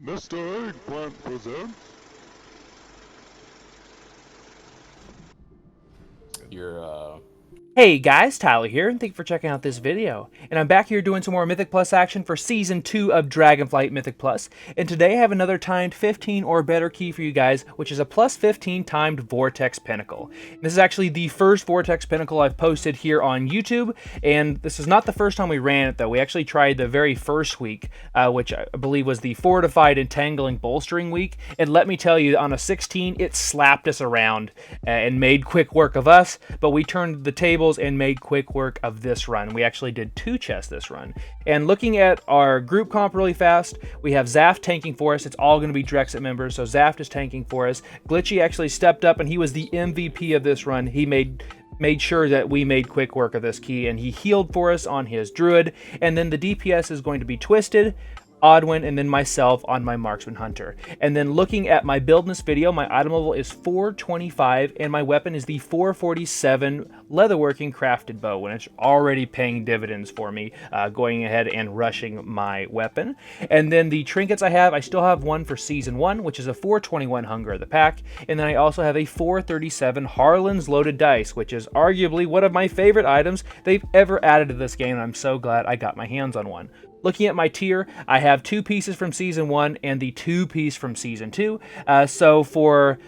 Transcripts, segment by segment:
Mr. Eggplant presents. Hey guys, Tyler here, and thank you for checking out this video. And I'm back here doing some more Mythic Plus action for Season 2 of Dragonflight Mythic Plus. And today I have another timed 15 or better key for you guys, which is a plus 15 timed Vortex Pinnacle. And this is actually the first Vortex Pinnacle I've posted here on YouTube, and this is not the first time we ran it though. We actually tried the very first week, which I believe was the Fortified Entangling Bolstering week. And let me tell you, on a 16, it slapped us around and made quick work of us, but we turned the table and made quick work of this run. We actually did 2 chests this run. And looking at our group comp really fast, we have Zaft tanking for us. It's all going to be Drexit members, so Zaft is tanking for us. Glitchy actually stepped up, and he was the MVP of this run. He made sure that we made quick work of this key, and he healed for us on his Druid. And then the DPS is going to be Twisted, Oddwin, and then myself on my Marksman Hunter. And then looking at my build in this video, my item level is 425, and my weapon is the 447 leatherworking crafted bow, and it's already paying dividends for me, going ahead and rushing my weapon. And then the trinkets I still have one for Season 1, which is a 421 Hunger of the Pack, and then I also have a 437 Harlan's Loaded Dice, which is arguably one of my favorite items they've ever added to this game, and I'm so glad I got my hands on one. Looking at my tier, I have 2 pieces from Season 1 and the 2 piece from Season 2. So for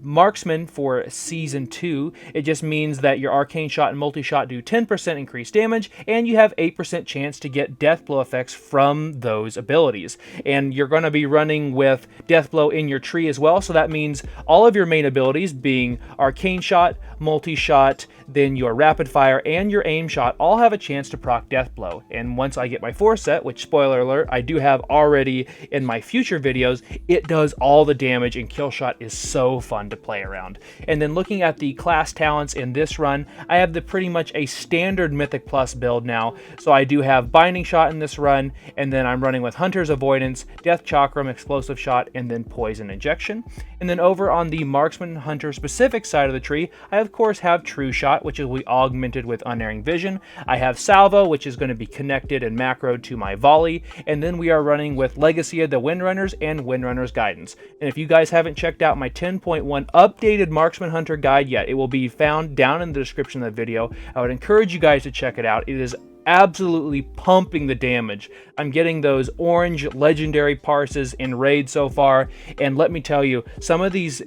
Marksman for Season 2, it just means that your Arcane Shot and Multi-Shot do 10% increased damage, and you have 8% chance to get Death Blow effects from those abilities. And you're going to be running with Death Blow in your tree as well, so that means all of your main abilities being Arcane Shot, Multi-Shot, then your Rapid Fire, and your Aim Shot all have a chance to proc Death Blow. And once I get my 4 set, which, spoiler alert, I do have already in my future videos, it does all the damage, and Kill Shot is so fun to play around. And then looking at the class talents in this run, I have pretty much a standard Mythic Plus build now. So I do have Binding Shot in this run, and then I'm running with Hunter's Avoidance, Death Chakram, Explosive Shot, and then Poison Injection. And then over on the Marksman Hunter specific side of the tree, I of course have True Shot, which will be augmented with Unerring Vision. I have Salvo, which is going to be connected and macroed to my Volley, and then we are running with Legacy of the Windrunners and Windrunners Guidance. And if you guys haven't checked out my 10.1 updated Marksman Hunter guide yet, it will be found down in the description of the video. I would encourage you guys to check it out. It is absolutely pumping the damage. I'm getting those orange legendary parses in raid so far, and let me tell you, some of these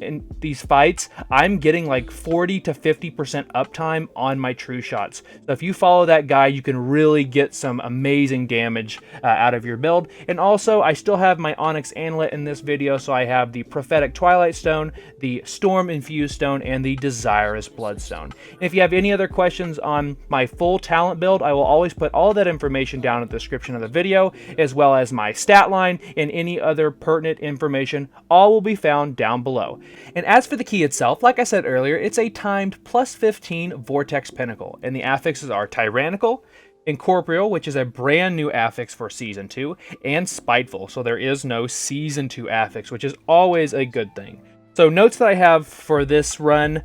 fights, I'm getting like 40 to 50% uptime on my true shots. So if you follow that guide, you can really get some amazing damage out of your build. And also, I still have my Onyx Annulet in this video, so I have the Prophetic Twilight Stone, the Storm Infused Stone, and the Desirous Bloodstone. And if you have any other questions on my full talent build, I will always put all that information down in the description of the video, as well as my stat line and any other pertinent information. All will be found down below. And as for the key itself, like I said earlier, it's a timed plus 15 Vortex Pinnacle, and the affixes are Tyrannical, Incorporeal, which is a brand new affix for Season 2, and Spiteful, so there is no Season 2 affix, which is always a good thing. So notes that I have for this run,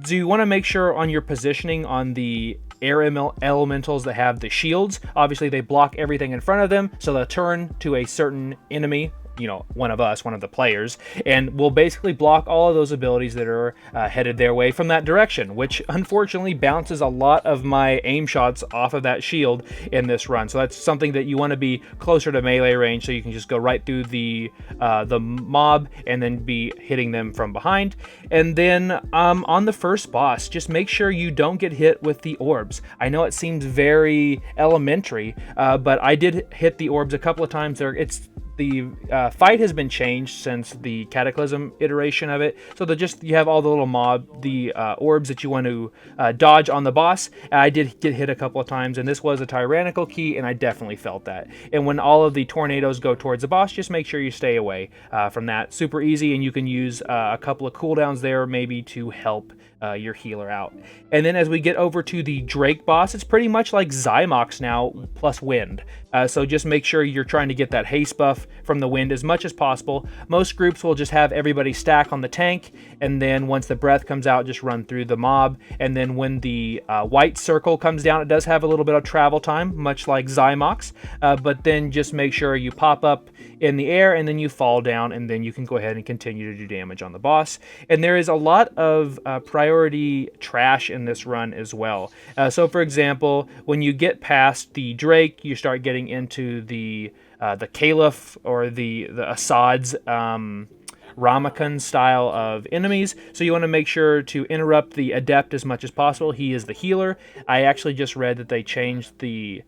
do you want to make sure on your positioning on the air elementals that have the shields? Obviously they block everything in front of them, so they'll turn to a certain enemy, you know, one of the players, and will basically block all of those abilities that are headed their way from that direction, which unfortunately bounces a lot of my aim shots off of that shield in this run. So that's something that you want to be closer to melee range, so you can just go right through the mob and then be hitting them from behind. And then on the first boss, just make sure you don't get hit with the orbs. I know it seems very elementary, but I did hit the orbs a couple of times there. The fight has been changed since the Cataclysm iteration of it, so you have all the little orbs that you want to dodge on the boss. I did get hit a couple of times, and this was a Tyrannical key, and I definitely felt that. And when all of the tornadoes go towards the boss, just make sure you stay away from that. Super easy, and you can use a couple of cooldowns there maybe to help your healer out. And then as we get over to the Drake boss, it's pretty much like Zymox now plus wind. So just make sure you're trying to get that haste buff from the wind as much as possible. Most groups will just have everybody stack on the tank, and then once the breath comes out, just run through the mob. And then when the white circle comes down, it does have a little bit of travel time, much like Zymox, but then just make sure you pop up in the air and then you fall down, and then you can go ahead and continue to do damage on the boss. And there is a lot of priority trash in this run as well. So for example, when you get past the Drake, you start getting into the Caliph or the Assad's Ramakun style of enemies, so you want to make sure to interrupt the Adept as much as possible. He is the healer. I actually just read that they changed the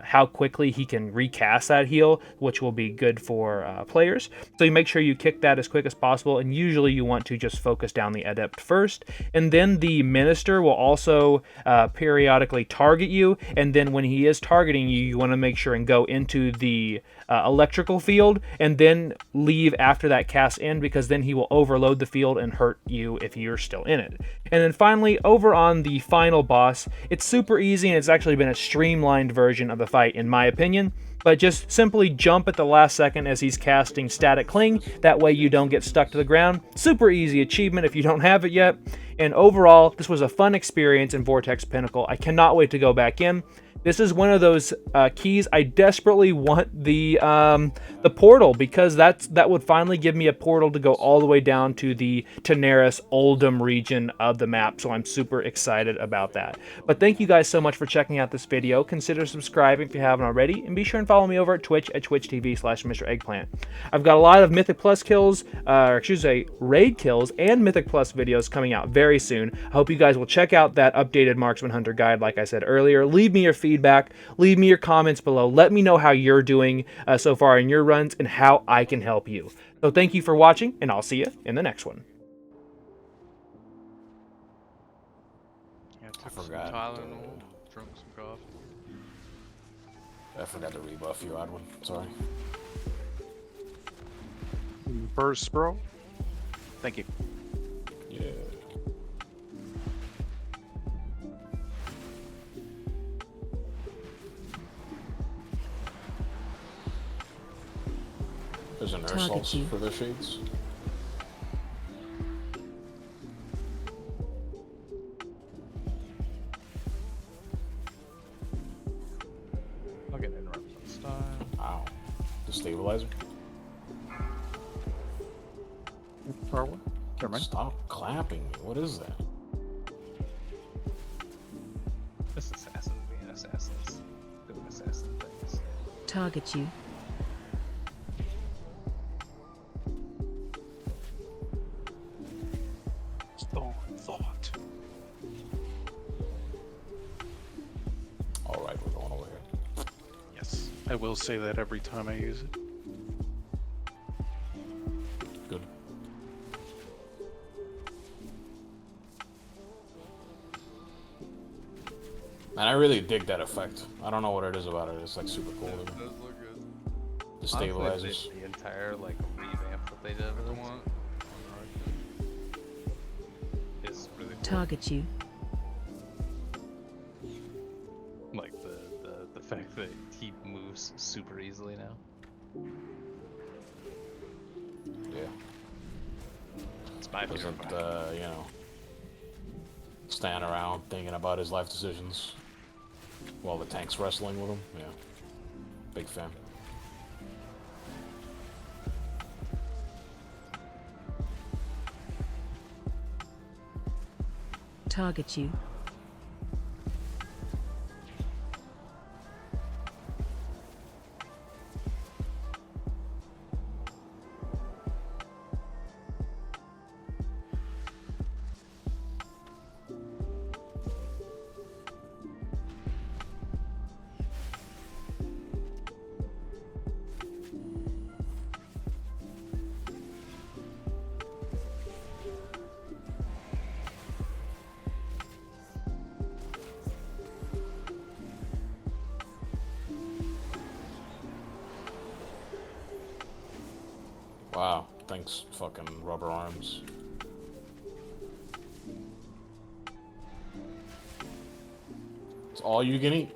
how quickly he can recast that heal, which will be good for players. So you make sure you kick that as quick as possible, and usually you want to just focus down the Adept first, and then the Minister will also periodically target you, and then when he is targeting you, you want to make sure and go into the electrical field and then leave after that cast end, because then he will overload the field and hurt you if you're still in it. And then finally, over on the final boss, it's super easy, and it's actually been a streamlined version of the fight in my opinion. But just simply jump at the last second as he's casting Static Cling. That way you don't get stuck to the ground. Super easy achievement if you don't have it yet. And overall, this was a fun experience in Vortex Pinnacle. I cannot wait to go back in. This is one of those keys. I desperately want the portal, because that would finally give me a portal to go all the way down to the Daenerys Oldham region of the map. So I'm super excited about that. But thank you guys so much for checking out this video. Consider subscribing if you haven't already, and be sure and follow me over at Twitch at twitch.tv/Mr. Eggplant. I've got a lot of Mythic Plus kills, or excuse me, raid kills and Mythic Plus videos coming out very soon. I hope you guys will check out that updated Marksman Hunter guide, like I said earlier. Leave me your feedback, leave me your comments below. Let me know how you're doing so far in your runs and how I can help you. So thank you for watching, and I'll see you in the next one. Yeah, took some Tylenol, drunk some coffee. I forgot to rebuff you, Edwin. Sorry. Burst, bro. Thank you. Yeah. There's an Ursul's for the shades. I'll get interrupted this time. Ow. The stabilizer? Never mind. Stop clapping me. What is that? This assassin being assassins. Doing assassin things. Target you. Thought. Alright, we're going over here. Yes, I will say that every time I use it. Good. Man, I really dig that effect. I don't know what it is about it. It's like super cool. It does look good. The stabilizers. Honestly, the entire like revamp that they did with it is really cool. Target you. Like the fact that he moves super easily now. Yeah. It's my favorite Doesn't, part. you know, stand around thinking about his life decisions while the tank's wrestling with him. Yeah. Big fan. Target you. Wow. Thanks, fucking rubber arms. It's all you can eat.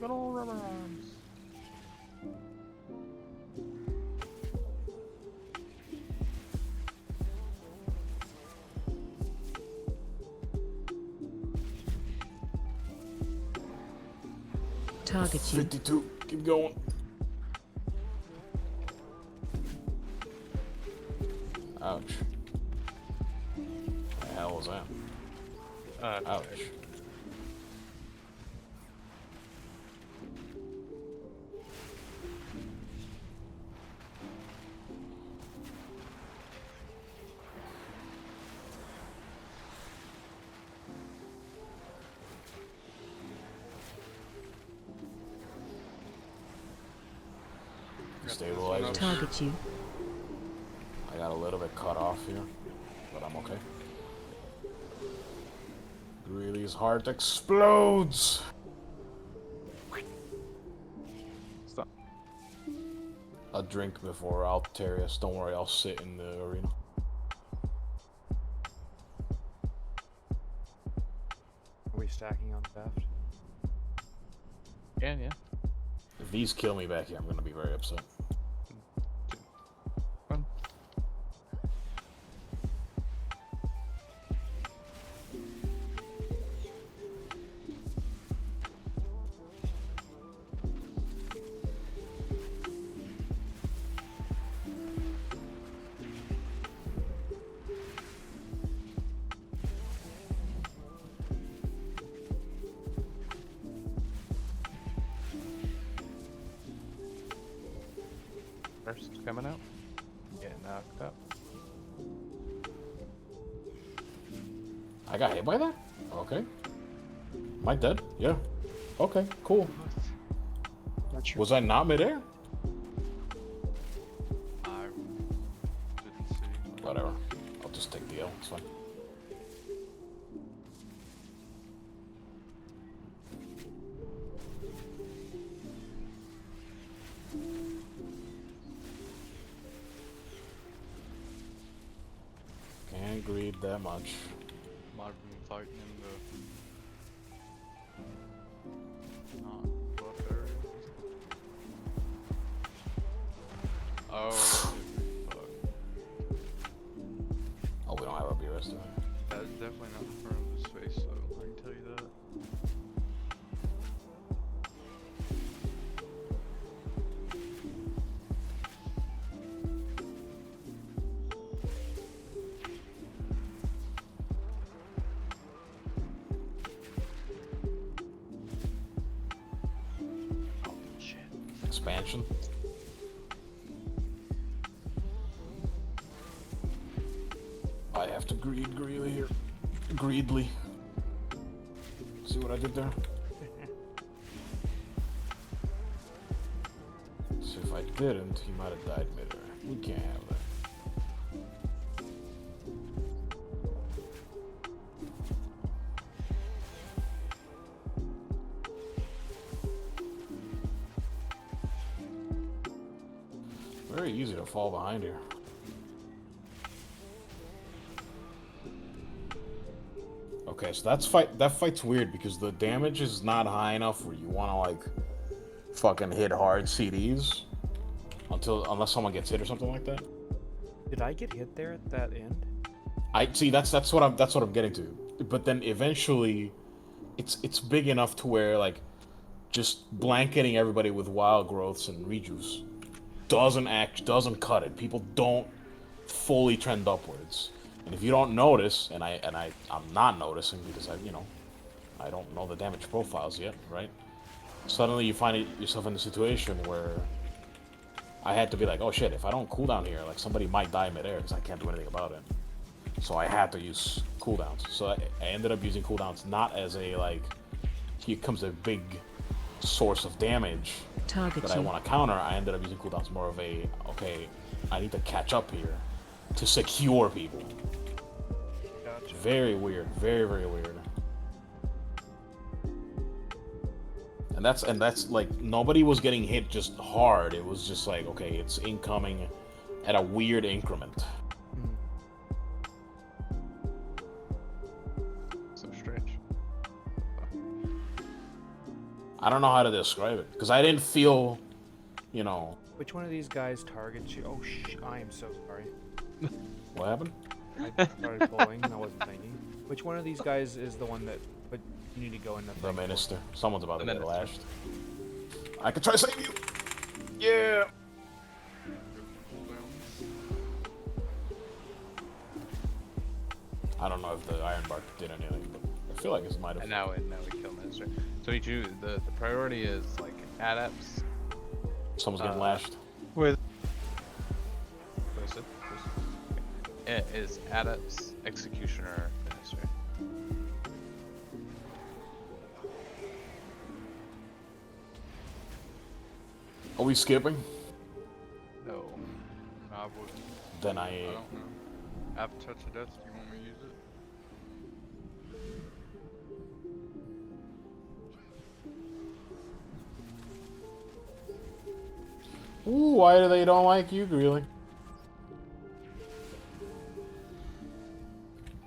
Good old rubber arms. Target you. 52. Keep going. Ouch. What the hell was that? Ouch. Stabilizer. Target you. I got a little bit cut off here, but I'm okay. Greeley's heart explodes! Stop. A drink before Alterius. Don't worry, I'll sit in the arena. Are we stacking on the left? Yeah. If these kill me back here, I'm gonna be very upset. Run. First coming out. Get knocked up. I got hit by that? Okay. Am I dead? Yeah. Okay, cool. Not sure. Was I not midair? I didn't see. Whatever. I'll just take the L, it's fine. Can't greed that much. Might have been fighting in the not buff area. Oh, fuck. Oh, we don't have a BRS today. That's definitely not in front of his face, though. I can tell you that. Oh, shit. Expansion. I have to greed Greeley here. Greedly. See what I did there? So if I didn't, he might have died midair. We can't have that. Very easy to fall behind here. Okay, so that fight's weird because the damage is not high enough where you want to like fucking hit hard CDs unless someone gets hit or something like that. Did I get hit there at that end? I see that's what I'm getting to. But then eventually it's big enough to where like just blanketing everybody with wild growths and rejuice doesn't cut it. People don't fully trend upwards. And if you don't notice, and I'm not noticing because I don't know the damage profiles yet, right? Suddenly you find yourself in a situation where I had to be like, oh shit, if I don't cooldown here, like somebody might die midair because I can't do anything about it. So I had to use cooldowns. So I ended up using cooldowns not as a like, here comes a big source of damage Target that I you. want to counter. I ended up using cooldowns more of a, okay, I need to catch up here to secure people. Gotcha. Very weird, very, very weird. And that's like, nobody was getting hit just hard. It was just like, okay, it's incoming at a weird increment. So strange. I don't know how to describe it because I didn't feel, you know, Which one of these guys targets you? Oh, I am so sorry. what happened. I started pulling and I wasn't thinking. Which one of these guys is the one that but you need to go in the The thing for? minister. Someone's about to The get minister. lashed. I could try to save you. Yeah. I don't know if the Iron Bark did anything, but I feel like it might have. And now we kill minister. So the priority is like adepts. Someone's getting lashed. With Posted. It is adepts, executioner, minister. Are we skipping? No. I would. Then I don't know. I have touch of death. Do you want me to use it? Ooh, why do they don't like you, Greeley?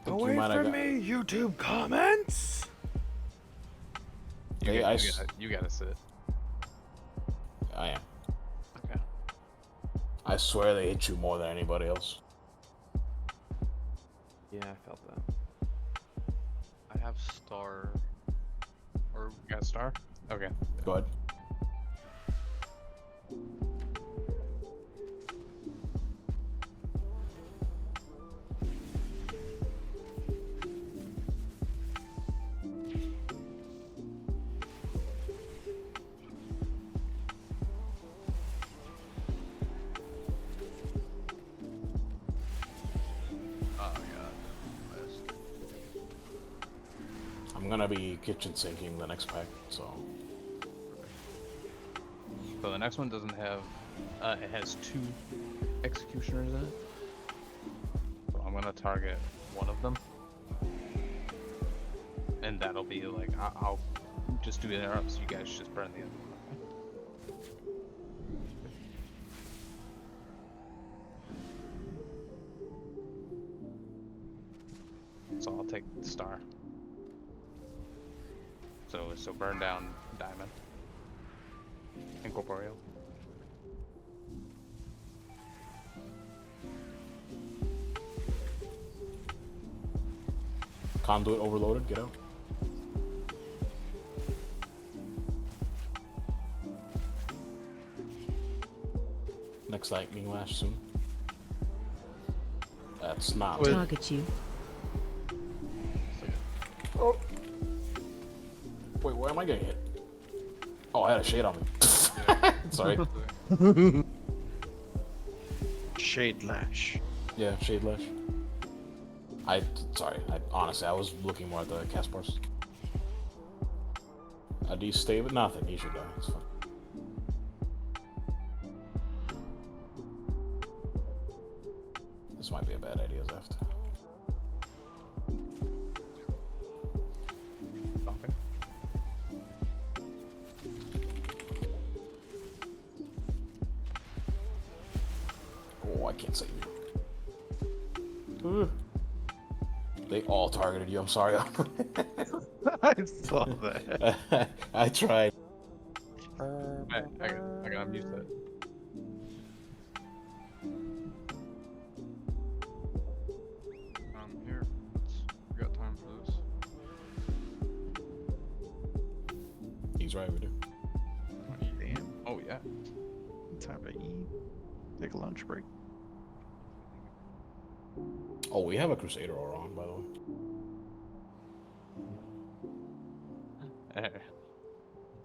Think you Away might have from got- me, YouTube comments! Hey, You gotta sit. I am. Okay. I swear they hit you more than anybody else. Yeah, I felt that. I have star. Or You got a star? Okay. Go ahead. oh god. I'm gonna be kitchen sinking the next pack, so So the next one doesn't have. It has 2 executioners in it. So I'm gonna target one of them, and that'll be like I'll just do interrupts. You guys just burn the other one. Okay? So I'll take the star. So burn down diamond. Incorporeal. conduit overloaded. Get out. Next lightning lash soon. That's not. Target you. Oh. Wait, where am I getting hit? Oh, I had a shade on me. Sorry. Shade Lash. Yeah, shade lash. Sorry. Honestly, I was looking more at the cast bars. Do you stay with nothing? You should die. It's fine. This might be a bad idea, Zeft. Okay. Oh, I can't save you. They all targeted you. I'm sorry. I saw that. I tried. I gotta mute that. Here. We got time for this. He's right. We do. Damn. Oh yeah. Time to eat. Take a lunch break. Oh, we have a Crusader aura on, by the way.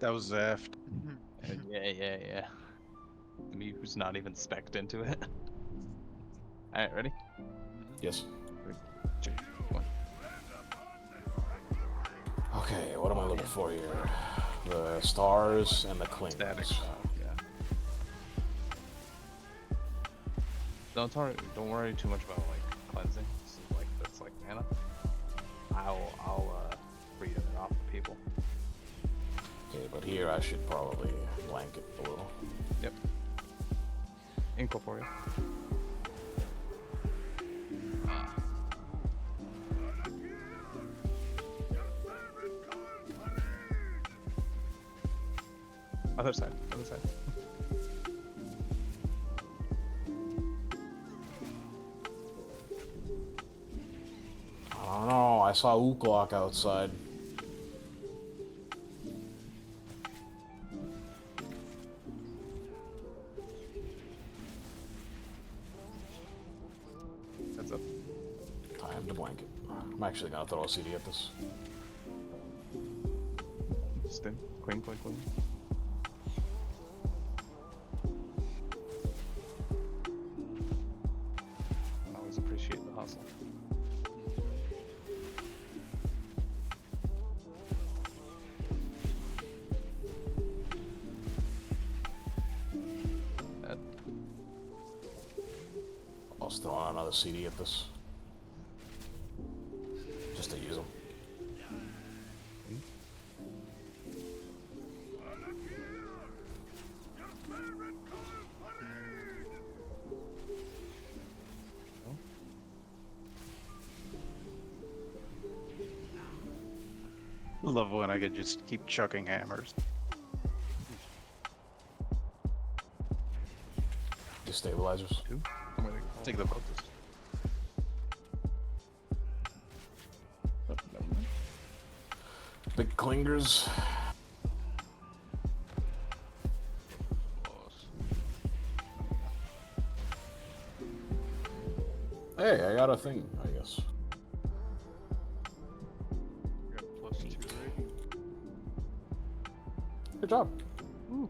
That was Zeft. Yeah. Me who's not even spec'd into it. Alright, ready? Yes. 2, 1. Okay, what am I looking for here? The stars and the clings. Static shot, yeah. Don't worry too much about like cleansing. This is like that's like mana. I'll read it off the people. Okay, but here I should probably blanket a little. Yep. Incorporeal. Other side. Other side. I don't know. I saw Ooklock outside. Heads up. Time to blanket. I'm actually gonna throw a CD at this. Stim. Queen, queen, queen. I always appreciate the hustle. That I'll throw on another CD at this. Just to use them. Love when I could just keep chucking hammers. Destabilizers. two. I'm gonna take the focus. Oh, never mind. Big clingers. Loss. Hey, I got a thing, I guess. We got +2 rating. Good job. Ooh.